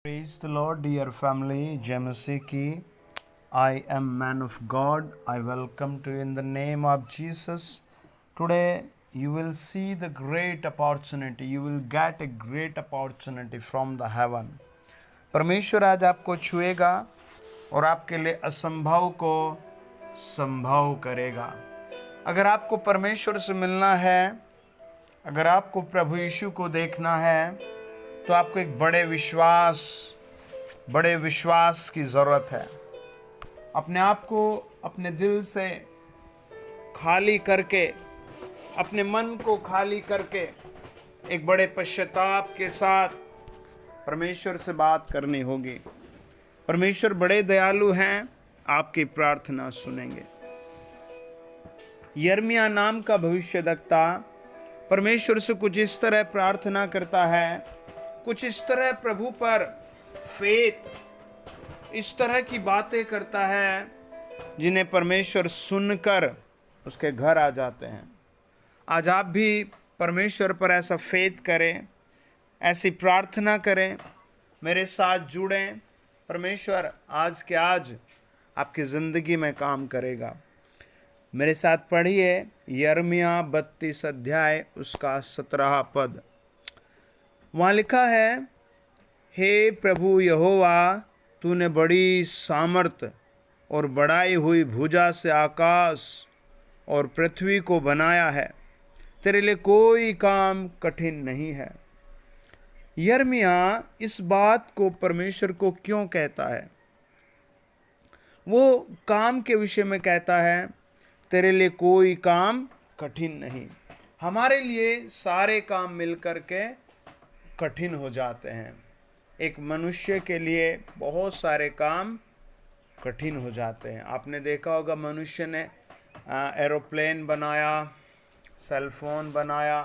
Praise the Lord, dear family. Jamasiki, I am man of God. I welcome to you in the name of Jesus. Today, you will see the great opportunity. You will get a great opportunity from the heaven. परमेश्वर आज आपको छुएगा और आपके लिए असंभव को संभव करेगा। अगर आपको परमेश्वर से मिलना है, अगर आपको प्रभु यीशु को देखना है, तो आपको एक बड़े विश्वास की ज़रूरत है। अपने आप को अपने दिल से खाली करके, अपने मन को खाली करके, एक बड़े पश्चाताप के साथ परमेश्वर से बात करनी होगी। परमेश्वर बड़े दयालु हैं, आपकी प्रार्थना सुनेंगे। यिर्मयाह नाम का भविष्यद्वक्ता परमेश्वर से कुछ इस तरह प्रार्थना करता है, कुछ इस तरह प्रभु पर फेथ, इस तरह की बातें करता है जिन्हें परमेश्वर सुनकर उसके घर आ जाते हैं। आज आप भी परमेश्वर पर ऐसा फेथ करें, ऐसी प्रार्थना करें, मेरे साथ जुड़ें। परमेश्वर आज के आज आपकी ज़िंदगी में काम करेगा। मेरे साथ पढ़िए यिर्मयाह 32 अध्याय उसका 17 पद। वहाँ लिखा है, हे प्रभु यहोवा, तूने बड़ी सामर्थ और बढ़ाई हुई भुजा से आकाश और पृथ्वी को बनाया है, तेरे लिए कोई काम कठिन नहीं है। यिर्मयाह इस बात को परमेश्वर को क्यों कहता है? वो काम के विषय में कहता है, तेरे लिए कोई काम कठिन नहीं। हमारे लिए सारे काम मिलकर के कठिन हो जाते हैं। एक मनुष्य के लिए बहुत सारे काम कठिन हो जाते हैं। आपने देखा होगा, मनुष्य ने एरोप्लेन बनाया, सेल फोन बनाया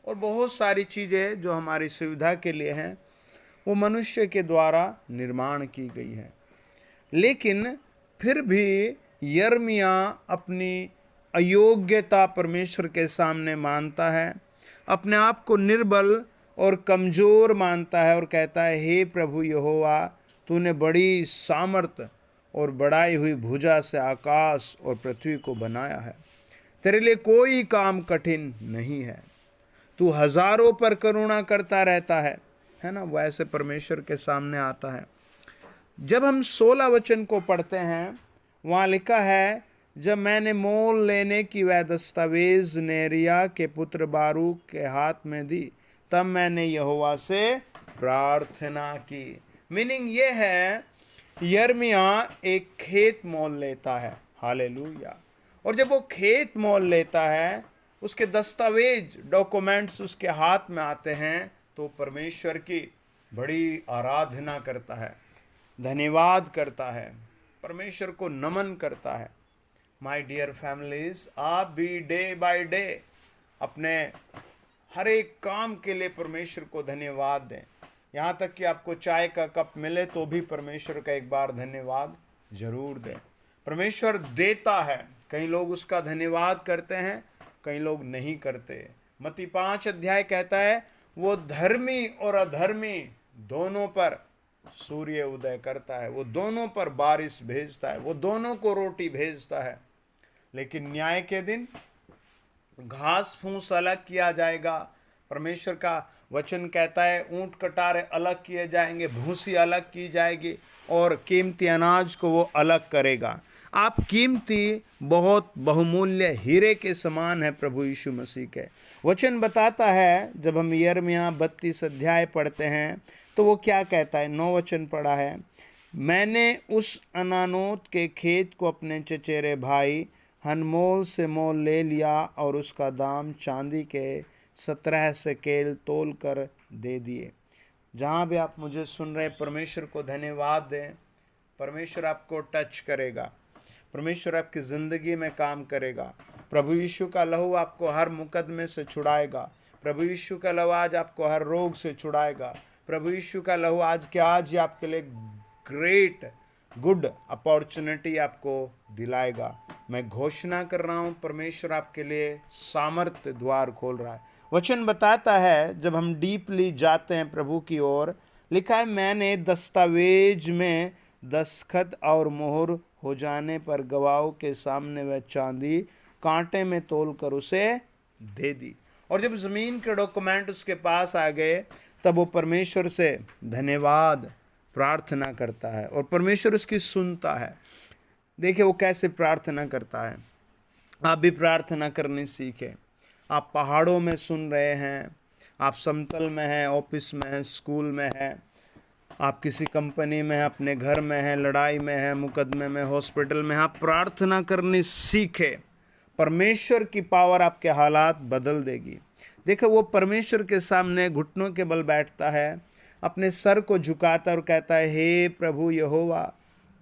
और बहुत सारी चीज़ें जो हमारी सुविधा के लिए हैं, वो मनुष्य के द्वारा निर्माण की गई है। लेकिन फिर भी यिर्मयाह अपनी अयोग्यता परमेश्वर के सामने मानता है, अपने आप को निर्बल और कमज़ोर मानता है और कहता है, हे प्रभु यहोवा, तूने बड़ी सामर्थ और बढ़ाई हुई भुजा से आकाश और पृथ्वी को बनाया है, तेरे लिए कोई काम कठिन नहीं है। तू हज़ारों पर करुणा करता रहता है ना। वैसे परमेश्वर के सामने आता है। जब हम 16 वचन को पढ़ते हैं, वहाँ लिखा है, जब मैंने मोल लेने की वह दस्तावेज नेरिया के पुत्र बारूक के हाथ में दी, तब मैंने यहोवा से प्रार्थना की। मीनिंग ये है, यिर्मयाह एक खेत मोल लेता है। हालेलुया। और जब वो खेत मोल लेता है, उसके दस्तावेज डॉक्यूमेंट्स उसके हाथ में आते हैं, तो परमेश्वर की बड़ी आराधना करता है, धन्यवाद करता है, परमेश्वर को नमन करता है। माय डियर फैमिलीज, आप भी डे बाय डे अपने हर एक काम के लिए परमेश्वर को धन्यवाद दें। यहाँ तक कि आपको चाय का कप मिले तो भी परमेश्वर का एक बार धन्यवाद जरूर दें। परमेश्वर देता है, कई लोग उसका धन्यवाद करते हैं, कई लोग नहीं करते। मत्ती 5 अध्याय कहता है, वो धर्मी और अधर्मी दोनों पर सूर्य उदय करता है, वो दोनों पर बारिश भेजता है, वो दोनों को रोटी भेजता है। लेकिन न्याय के दिन घास फूस अलग किया जाएगा। परमेश्वर का वचन कहता है, ऊंट कटारे अलग किए जाएंगे, भूसी अलग की जाएगी और कीमती अनाज को वो अलग करेगा। आप कीमती, बहुत बहुमूल्य हीरे के समान है प्रभु यीशु मसीह के। वचन बताता है, जब हम यिर्मयाह 32 अध्याय पढ़ते हैं, तो वो क्या कहता है? 9 वचन पढ़ा है, मैंने उस अनानोत के खेत को अपने चचेरे भाई हनमोल से मोल ले लिया और उसका दाम चांदी के 17 शकेल तोल कर दे दिए। जहाँ भी आप मुझे सुन रहे, परमेश्वर को धन्यवाद दें। परमेश्वर आपको टच करेगा, परमेश्वर आपकी ज़िंदगी में काम करेगा। प्रभु यीशु का लहू आपको हर मुकदमे से छुड़ाएगा। प्रभु यीशु का लहू आज आपको हर रोग से छुड़ाएगा। प्रभु यीशु का लहू आज के आज ही आपके लिए ग्रेट गुड अपॉर्चुनिटी आपको दिलाएगा। मैं घोषणा कर रहा हूँ, परमेश्वर आपके लिए सामर्थ्य द्वार खोल रहा है। वचन बताता है, जब हम डीपली जाते हैं प्रभु की ओर, लिखा है, मैंने दस्तावेज में दस्तखत और मोहर हो जाने पर गवाहों के सामने वह चांदी कांटे में तोलकर उसे दे दी। और जब जमीन के डॉक्यूमेंट उसके पास आ गए तब वो परमेश्वर से धन्यवाद प्रार्थना करता है और परमेश्वर उसकी सुनता है। देखिए वो कैसे प्रार्थना करता है। आप भी प्रार्थना करनी सीखें। आप पहाड़ों में सुन रहे हैं, आप समतल में हैं, ऑफिस में हैं, स्कूल में हैं, आप किसी कंपनी में हैं, अपने घर में हैं, लड़ाई में हैं, मुकदमे में, हॉस्पिटल में, आप प्रार्थना करनी सीखें। परमेश्वर की पावर आपके हालात बदल देगी। देखो वो परमेश्वर के सामने घुटनों के बल बैठता है, अपने सर को झुकाता और कहता है, हे प्रभु यहोवा,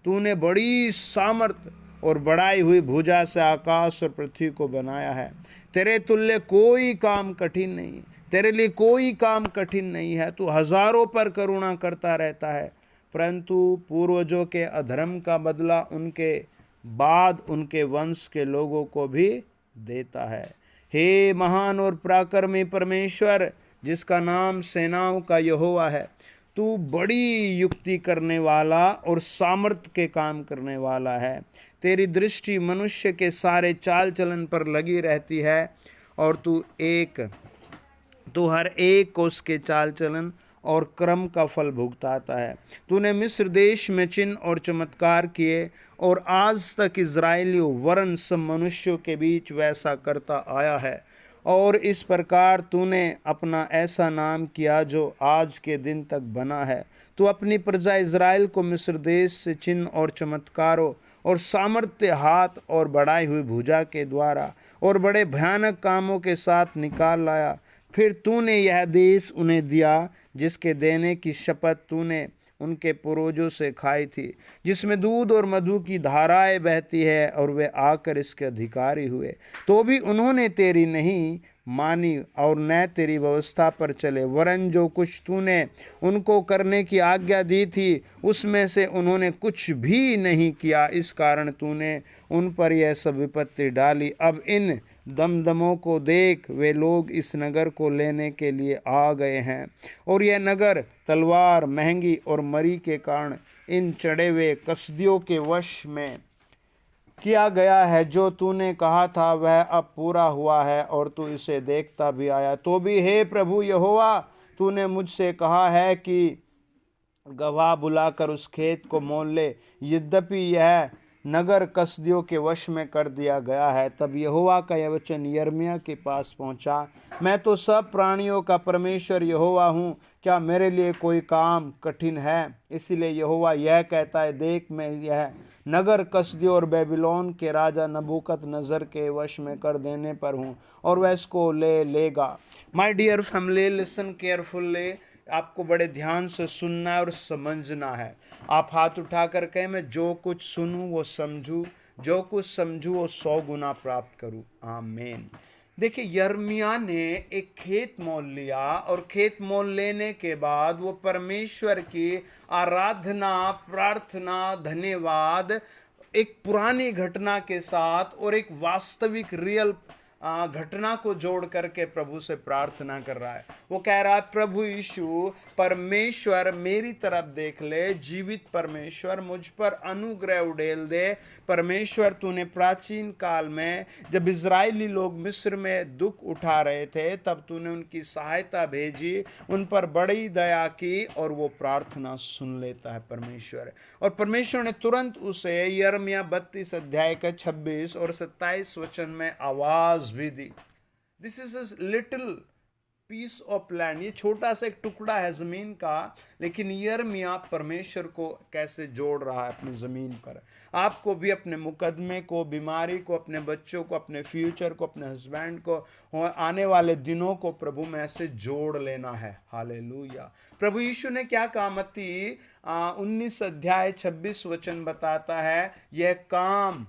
तूने बड़ी सामर्थ और बढ़ाई हुई भुजा से आकाश और पृथ्वी को बनाया है। तेरे तुल्य कोई काम कठिन नहीं, तेरे लिए कोई काम कठिन नहीं है। तू हजारों पर करुणा करता रहता है, परंतु पूर्वजों के अधर्म का बदला उनके बाद उनके वंश के लोगों को भी देता है। हे महान और पराक्रमी परमेश्वर, जिसका नाम सेनाओं का यहोवा है, तू बड़ी युक्ति करने वाला और सामर्थ्य के काम करने वाला है। तेरी दृष्टि मनुष्य के सारे चाल चलन पर लगी रहती है और तू हर एक को उसके चाल चलन और क्रम का फल भुगताता है। तूने मिस्र देश में चिन्ह और चमत्कार किए और आज तक इज़राइलियों वरन सब मनुष्यों के बीच वैसा करता आया है। और इस प्रकार तूने अपना ऐसा नाम किया जो आज के दिन तक बना है। तू अपनी प्रजा इज़राइल को मिस्र देश से चिन्ह और चमत्कारों और सामर्थ्य हाथ और बढ़ाई हुई भुजा के द्वारा और बड़े भयानक कामों के साथ निकाल लाया। फिर तूने यह देश उन्हें दिया जिसके देने की शपथ तूने उनके पूर्वजों से खाई थी, जिसमें दूध और मधु की धाराएं बहती है, और वे आकर इसके अधिकारी हुए। तो भी उन्होंने तेरी नहीं मानी और न तेरी व्यवस्था पर चले, वरन जो कुछ तूने उनको करने की आज्ञा दी थी उसमें से उन्होंने कुछ भी नहीं किया। इस कारण तूने उन पर यह सब विपत्ति डाली। अब इन दमदमों को देख, वे लोग इस नगर को लेने के लिए आ गए हैं, और यह नगर तलवार, महंगी और मरी के कारण इन चढ़े हुए कसदियों के वश में किया गया है। जो तूने कहा था वह अब पूरा हुआ है और तू इसे देखता भी आया। तो भी हे प्रभु यहोवा, तूने मुझसे कहा है कि गवाह बुलाकर उस खेत को मोल ले, यद्यपि यह नगर कसदियों के वश में कर दिया गया है। तब यहोवा का यह वचन यिर्मयाह के पास पहुंचा, मैं तो सब प्राणियों का परमेश्वर यहोवा हूँ, क्या मेरे लिए कोई काम कठिन है? इसीलिए यहोवा यह कहता है, देख मैं यह नगर कसदियों और बेबीलोन के राजा नबूकदनेस्सर के वश में कर देने पर हूँ, और वह इसको ले लेगा। My dear family, listen carefully. आपको बड़े ध्यान से सुनना और समझना है। आप हाथ उठा कर कहें, मैं जो कुछ सुनूं वो समझूं, जो कुछ समझूं वो 100 गुना प्राप्त करूं। आमीन। देखिए यिर्मयाह ने एक खेत मोल लिया, और खेत मोल लेने के बाद वो परमेश्वर की आराधना, प्रार्थना, धन्यवाद एक पुरानी घटना के साथ और एक वास्तविक रियल घटना को जोड़ करके प्रभु से प्रार्थना कर रहा है। वो कह रहा है, प्रभु यीशु परमेश्वर मेरी तरफ देख ले, जीवित परमेश्वर मुझ पर अनुग्रह उड़ेल दे। परमेश्वर तूने प्राचीन काल में जब इजरायली लोग मिस्र में दुख उठा रहे थे तब तूने उनकी सहायता भेजी, उन पर बड़ी दया की, और वो प्रार्थना सुन लेता है परमेश्वर। और परमेश्वर ने तुरंत उसे यिर्मयाह 32 अध्याय का 26 और 27 वचन में आवाज भी दी। This is a little piece of land, ये छोटा सा एक टुकड़ा है जमीन का, लेकिन यिर्मयाह परमेश्वर को कैसे जोड़ रहा है अपनी जमीन पर। आपको भी अपने मुकदमे को, बीमारी को, अपने बच्चों को, अपने फ्यूचर को, अपने हस्बैंड को, आने वाले दिनों को प्रभु में ऐसे जोड़ लेना है। हालेलुया। प्रभु यीशु ने क्या कहा? मत्ती 19 अध्याय 26 वचन बताता है, यह काम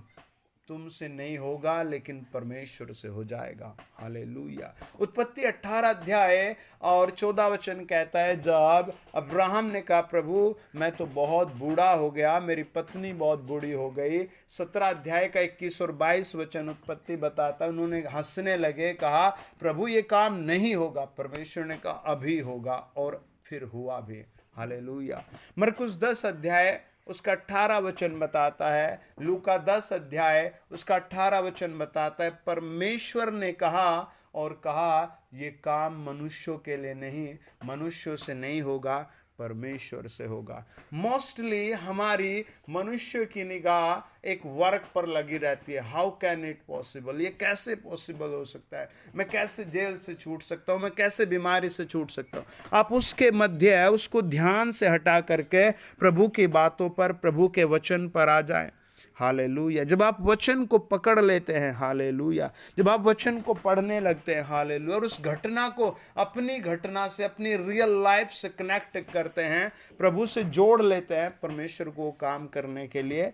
तुमसे नहीं होगा लेकिन परमेश्वर से हो जाएगा। हालेलुया। उत्पत्ति 18 अध्याय और 14 वचन कहता है, जब अब्राहम ने कहा, प्रभु मैं तो बहुत बूढ़ा हो गया, मेरी पत्नी बहुत बूढ़ी हो गई। 17 अध्याय का 21 और 22 वचन उत्पत्ति बताता है, उन्होंने हंसने लगे, कहा प्रभु ये काम नहीं होगा। परमेश्वर ने कहा अभी होगा, और फिर हुआ भी। हालेलुया। मरकुस 10 अध्याय उसका 18 वचन बताता है, लूका 10 अध्याय उसका 18 वचन बताता है, परमेश्वर ने कहा और कहा ये काम मनुष्यों के लिए नहीं, मनुष्यों से नहीं होगा, परमेश्वर से होगा। मोस्टली हमारी मनुष्य की निगाह एक वर्क पर लगी रहती है। हाउ कैन इट पॉसिबल, ये कैसे पॉसिबल हो सकता है, मैं कैसे जेल से छूट सकता हूँ, मैं कैसे बीमारी से छूट सकता हूँ। आप उसके मध्य उसको ध्यान से हटा करके प्रभु की बातों पर, प्रभु के वचन पर आ जाए। हालेलुया। जब आप वचन को पकड़ लेते हैं, हालेलुया, जब आप वचन को पढ़ने लगते हैं, हालेलुया, और उस घटना को अपनी घटना से, अपनी रियल लाइफ से कनेक्ट करते हैं, प्रभु से जोड़ लेते हैं, परमेश्वर को काम करने के लिए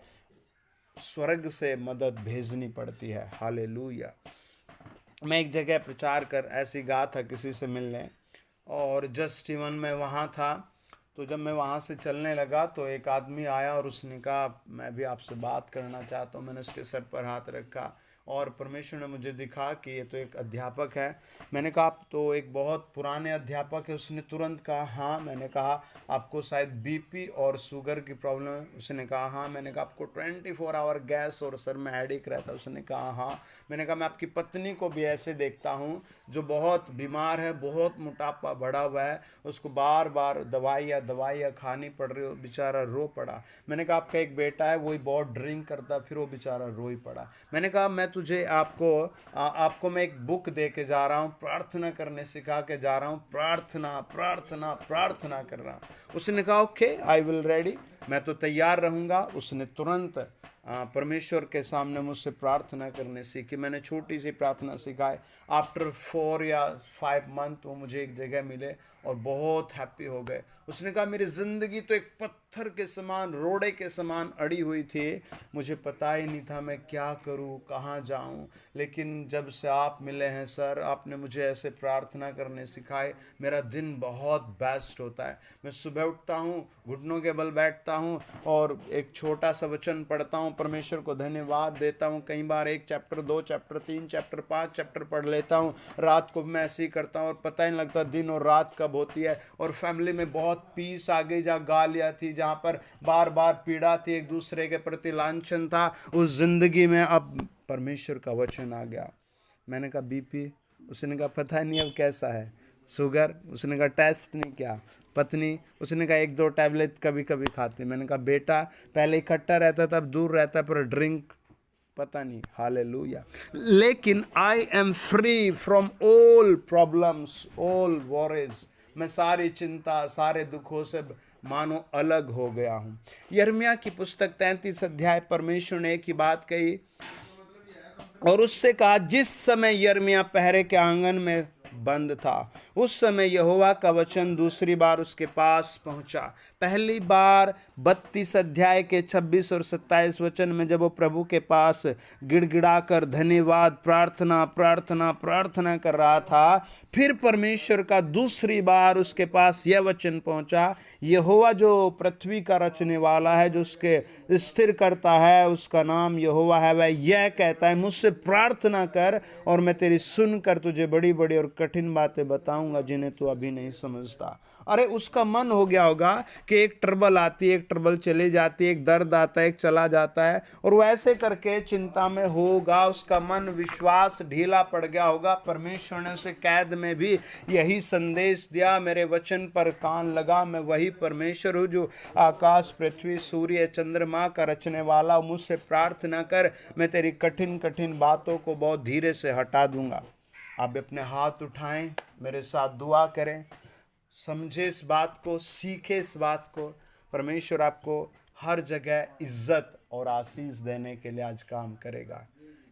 स्वर्ग से मदद भेजनी पड़ती है। हालेलुया। मैं एक जगह प्रचार कर ऐसी गया था किसी से मिलने, और जस्ट इवन मैं वहाँ था, तो जब मैं वहाँ से चलने लगा तो एक आदमी आया और उसने कहा मैं भी आपसे बात करना चाहता हूँ। मैंने उसके सर पर हाथ रखा और परमेश्वर ने मुझे दिखा कि ये तो एक अध्यापक है। मैंने कहा आप तो एक बहुत पुराने अध्यापक है। उसने तुरंत कहा हाँ। मैंने कहा आपको शायद बीपी और शुगर की प्रॉब्लम है। उसने कहा हाँ। मैंने कहा आपको 24 आवर गैस और सर में हेडेक रहता है। उसने कहा हाँ। मैंने कहा मैं आपकी पत्नी को भी ऐसे देखता हूँ जो बहुत बीमार है, बहुत मोटापा बढ़ा हुआ है, उसको बार बार दवाइयाँ खानी पड़ रही हो, बेचारा रो पड़ा। मैंने कहा आपका एक बेटा है, वही बहुत ड्रिंक करता, फिर वो बेचारा रो ही पड़ा। मैंने कहा मैं तुझे आपको मैं एक बुक दे के जा रहा हूँ, प्रार्थना करने सिखा के जा रहा हूँ, प्रार्थना प्रार्थना प्रार्थना कर रहा हूँ। उसने कहा ओके आई विल रेडी, मैं तो तैयार रहूँगा। उसने तुरंत परमेश्वर के सामने मुझसे प्रार्थना करने सीखी। मैंने छोटी सी प्रार्थना सिखाई। आफ्टर 4 या 5 मंथ वो मुझे एक जगह मिले और बहुत हैप्पी हो गए। उसने कहा मेरी ज़िंदगी तो एक पत्थर के समान, रोड़े के समान अड़ी हुई थी, मुझे पता ही नहीं था मैं क्या करूं, कहाँ जाऊं, लेकिन जब से आप मिले हैं सर, आपने मुझे ऐसे प्रार्थना करने सिखाए, मेरा दिन बहुत बेस्ट होता है। मैं सुबह उठता हूं, घुटनों के बल बैठता हूं और एक छोटा सा वचन पढ़ता हूं, परमेश्वर को धन्यवाद देता हूं। कई बार 1 चैप्टर, 2 चैप्टर, 3 चैप्टर, 5 चैप्टर पढ़ लेता हूं। रात को मैं ऐसे ही करता हूं और पता ही नहीं लगता दिन और रात कब होती है। और फैमिली में बहुत पीस आ गई, जहाँ गालियाँ थी, जहाँ पर बार बार पीड़ा थी, एक दूसरे के प्रति लांछन था, उस जिंदगी में अब परमेश्वर का वचन आ गया। मैंने कहा बीपी, उसने कहा पता नहीं अब कैसा है, शुगर, उसने कहा टेस्ट नहीं किया, पत्नी, उसने कहा 1-2 टैबलेट कभी कभी खाते। मैंने कहा बेटा पहले इकट्ठा रहता था, अब दूर रहता है, पर ड्रिंक पता नहीं। हालेलुया। लेकिन I am free from all problems, all worries. मैं सारी चिंता, सारे दुखों से मानो अलग हो गया हूँ। यिर्मयाह की पुस्तक 33 अध्याय, परमेश्वर ने एक ही बात कही और उससे कहा, जिस समय यिर्मयाह पहरे के आंगन में बंद था, उस समय यहोवा का वचन दूसरी बार उसके पास पहुंचा। पहली बार 32 अध्याय के 26 और 27 वचन में जब वो प्रभु के पास गिड़गिड़ाकर धन्यवाद, प्रार्थना प्रार्थना प्रार्थना कर रहा था, फिर परमेश्वर का दूसरी बार उसके पास यह वचन पहुंचा, यहोवा जो पृथ्वी का रचने वाला है, जो उसके स्थिर करता है, उसका नाम यहोवा है, वह यह कहता है मुझसे प्रार्थना कर और मैं तेरी सुनकर तुझे बड़ी बड़ी और कठिन बातें बताऊंगा जिन्हें तू अभी नहीं समझता। अरे उसका मन हो गया होगा कि एक ट्रबल आती है, एक ट्रबल चली जाती है, एक दर्द आता है, एक चला जाता है, और वो ऐसे करके चिंता में होगा, उसका मन, विश्वास ढीला पड़ गया होगा। परमेश्वर ने उसे कैद में भी यही संदेश दिया, मेरे वचन पर कान लगा, मैं वही परमेश्वर हूँ जो आकाश, पृथ्वी, सूर्य, चंद्रमा का रचने वाला। मुझसे प्रार्थना कर, मैं तेरी कठिन कठिन बातों को बहुत धीरे से हटा दूंगा। आप अपने हाथ उठाएं, मेरे साथ दुआ करें, समझे इस बात को, सीखे इस बात को। परमेश्वर आपको हर जगह इज्जत और आशीष देने के लिए आज काम करेगा।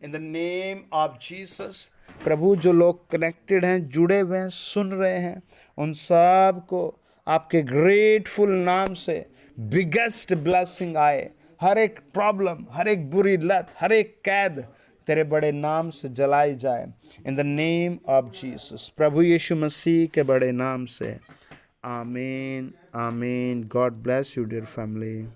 In the name of Jesus. प्रभु जो लोग कनेक्टेड हैं, जुड़े हुए हैं, सुन रहे हैं, उन सब को आपके ग्रेटफुल नाम से बिगेस्ट ब्लेसिंग आए। हर एक प्रॉब्लम, हर एक बुरी लत, हर एक कैद तेरे बड़े नाम से जलाई जाए। In the name of Jesus, प्रभु यीशु मसीह के बड़े नाम से, आमीन आमीन। God bless you dear family.